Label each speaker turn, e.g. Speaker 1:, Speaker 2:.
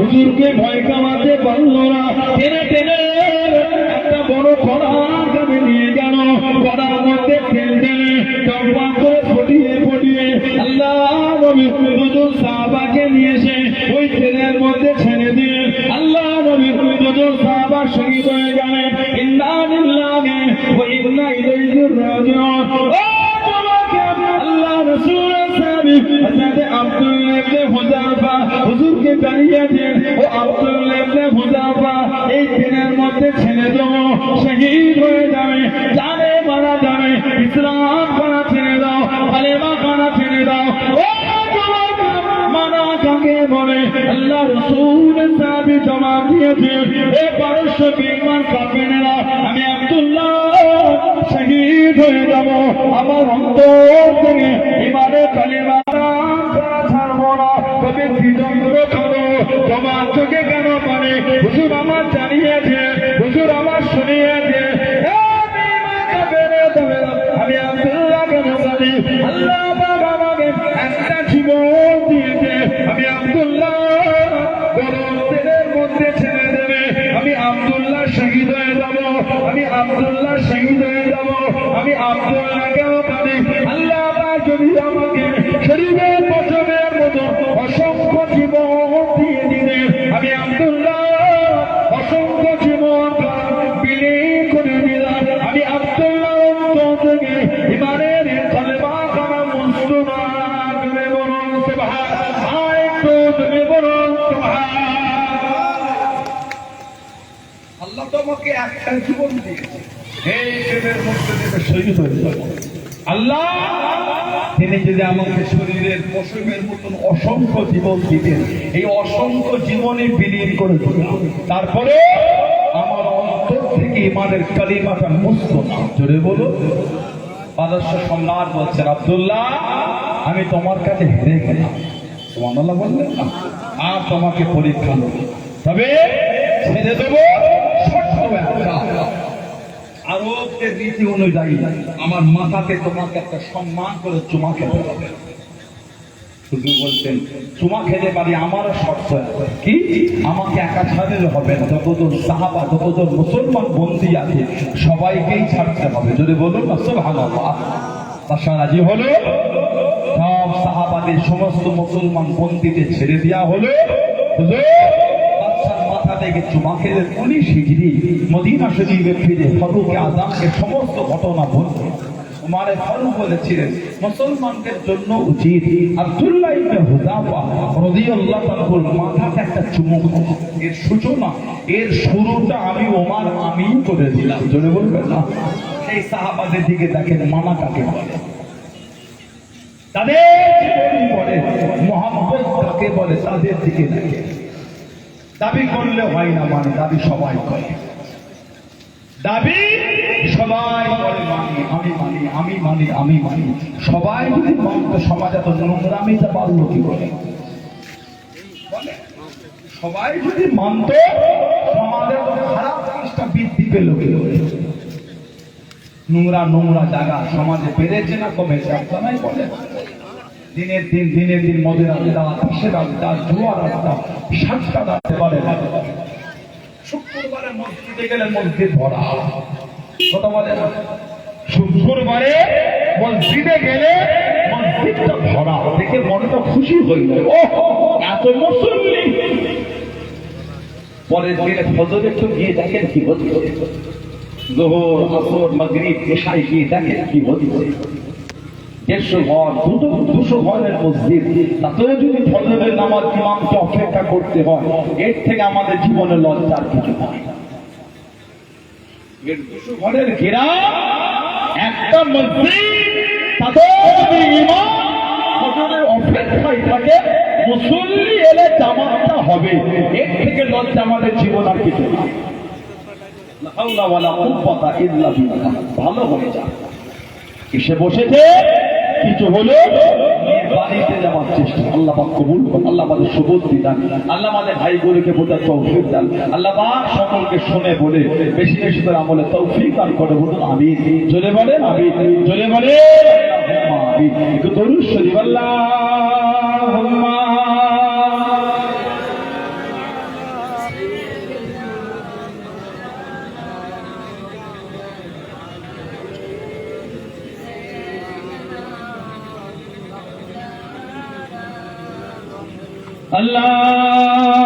Speaker 1: হুজুরকে ভয় কামাতে পারল না, টেনে টেনে একটা বড় কড়ার গাবে নিয়ে গেল। কড়ার মধ্যে তেল ঢেলে টকবক করে ফটিয়ে ফটিয়ে আল্লাহ নবী দুজন সাহাবাকে নিয়ে এসে ওই তেলের মধ্যে ছেড়ে দিয়ে আল্লাহ নবী দুজন সাহাবা শহীদ হয়ে গেলেন। ইন্না লিল্লাহি ওয়া ইন্না ইলাইহি রাজিউন। আল্লাহ রাসূলের সাহাবী হযরত আব্দুল্লাহ ইবনে হুযাফা হুজুরকে দাঁড়িয়ে দেন, ও আব্দুল্লাহ ইবনে হুযাফা এই তেলের মধ্যে ছেড়ে দাও, শহীদ হয়ে যাবে, জানে মারা যাবে, ইসলাম করা ছেড়ে দাও, কালেমা করা ছেড়ে দাও। ও মানা কাকে বলে? আল্লাহ রাসূলের সাহাবী জবাব দিয়েছে, এ পারস্য বেঈমান কাফেরেরা, আমি আব্দুল্লাহ শহীদ হয়ে যাব, আমার অন্তর থেকে ইমানের কালেমা ছাড়বো না, তবে দ্বিদণ্ড করো। তোমার চোখে কেন পারে? হুজুর আমার জানিয়েছে, হুজুর আমার শুনিয়েছে, আমি আব্দুল্লাহ কেন জানি? আল্লাহ বাবা আমাকে একটা জীবন দিয়েছে, আমি আব্দুল্লাহ গরমের মধ্যে ছেড়ে দেবে, আমি আব্দুল্লাহ শহীদ হয়ে যাব, আমি আব্দুল্লাহ শহীদ হয়ে যাব, আমি আব্দুল্লাহ কেন পারি? আল্লাহ যদি আমাকে শরীরের বছরের মতো অসংখ্য জীবন দিয়ে দিলে, আমি আব্দুল্লাহ অসংখ্য জীবন বিলীন করে দিলাম, আমি আব্দুল্লাহ থেকে ইমানের কালেমা কানা মুসলমান করে বলুন সুবহানাল্লাহ, একটু তুমি বলুন সুবহানাল্লাহ। আল্লাহ তোমাকে একটা জীবন দিয়েছে, এই জীবনের মধ্যে থেকে শহীদ হয়ে যাবে। আল্লাহ তিনি যদি আমাকে শরীরের পশমের মতন অসংখ্য জীবন দিতেন, এই অসংখ্য জীবনে বিলীন করে দিতাম, তারপরে আমার অন্তর থেকে ইমানের কালিমাটা মুছতো না। জোরে বলো। পারস্য সম্রাট বলছেন, আব্দুল্লাহ আমি তোমার কাছে হেরে গেলাম, সুবহানাল্লাহ বললেন না, আর তোমাকে পরীক্ষা নেব, তবে ছেড়ে দেবো শর্ত একটা, আরবদের রীতি অনুযায়ী আমার মাথাতে তোমাকে একটা সম্মান করে চুমা খেতে হবে। শুধু বলতেন চুমা খেতে পারি, আমারও শর্ত কি, আমাকে একা ছাড়লে হবে না, যতজন সাহাবা যতজন মুসলমান বন্দী আছে সবাইকেই ছাড়তে হবে। যদি বলুন না সুবহানাল্লাহ। তারা রাজি হলো, সব সাহাবাদের সমস্ত মুসলমান বন্দীদের ছেড়ে দেওয়া হলো। মাথা থেকে চুমা খেলে 19 হিজরি মদিনা শরীফে ফিরে ফারুক আযমকে সমস্ত ঘটনা বলতে উমারে ফারুক বলেছিলেন, মুসলমানদের জন্য উচিত আব্দুল্লাহ ইবনে হুযাফা রাদিয়াল্লাহু তাআলার মাথাতে একটা চুমু খাওয়া। এর সূচনা, এর শুরুটা আমি ওমর আমি করে দিলাম। জোরে বলবেন না। সেই সাহাবাদের দিকে দেখেন, মানা কাকে বলে, তাদের জীবনী বলে, মুহাম্মদ কাকে বলে, তাদের দিকে দেখেন। দাবি করলে হয় না, মানে দাবি সবাই করে, দাবি সবাই করে, মানি আমি মানি আমি মানি আমি মানি। সবাই যদি মানত সমাজ এত নোংরামিতে পারলো কি করে? সবাই যদি মানত সমাজের খারাপ জিনিসটা বৃদ্ধি পেল কি করে? নোংরা নোংরা জায়গা সমাজে বেড়েছে না কমেছে? আপনারাই বলেন। দিনের দিন দিনের দিন মদের আড্ডা, পাশের আড্ডা, জুয়ার আড্ডা, সাতটা রাখতে পারে না। শুক্রবারে মসজিদে গেলে মসজিদ ভরা, কথা বলে না। শুক্রবারে মসজিদে গেলে মসজিদটা ভরা, দেখে মনটা খুশি হইল, ও এত মুসল্লি। পরের দিনে ফজরে একটু গিয়ে দেখেন কি হচ্ছে, যোহর আসর মাগরিব এশায় গিয়ে দেখেন কি হচ্ছে। 150 ঘর 200 ঘরের মসজিদ, তাতেও যদি ফজরের নামাজ ইমামকে অপেক্ষা করতে হয়, এর থেকে আমাদের জীবনে লজ্জার কিছু নয়। 200 ঘরের ঘেরা একটা মসজিদ, তাতেও যদি ইমাম ফজরের অপেক্ষায় থাকে, মুসল্লি এলে জামাতটা হবে, এর থেকে লজ্জা আমাদের জীবন আর কিছু নয়। লা হাওলা ওয়ালা কুওয়াতা ইল্লা বিল্লাহ। ভালো হয়ে যায়, এসে বসেছে কিছু হলো বাড়িতে যাওয়ার চেষ্টা। আল্লাহ পাক কবুল করুন, আল্লাহ আমাদের সুবুদ্ধি দান, আল্লাহ আমাদের ভাইগুলোকে বোঝার তৌফিক দান, আল্লাহ পাক সকলকে শুনে বলে বেশি বেশি করে আমলে তৌফিক দান করে। বলুন আমিন। জোরে বলেন আমিন, জোরে বলেন আমিন। একটু দরুদ শরীফ আল্লাহুম্মা আল্লাহ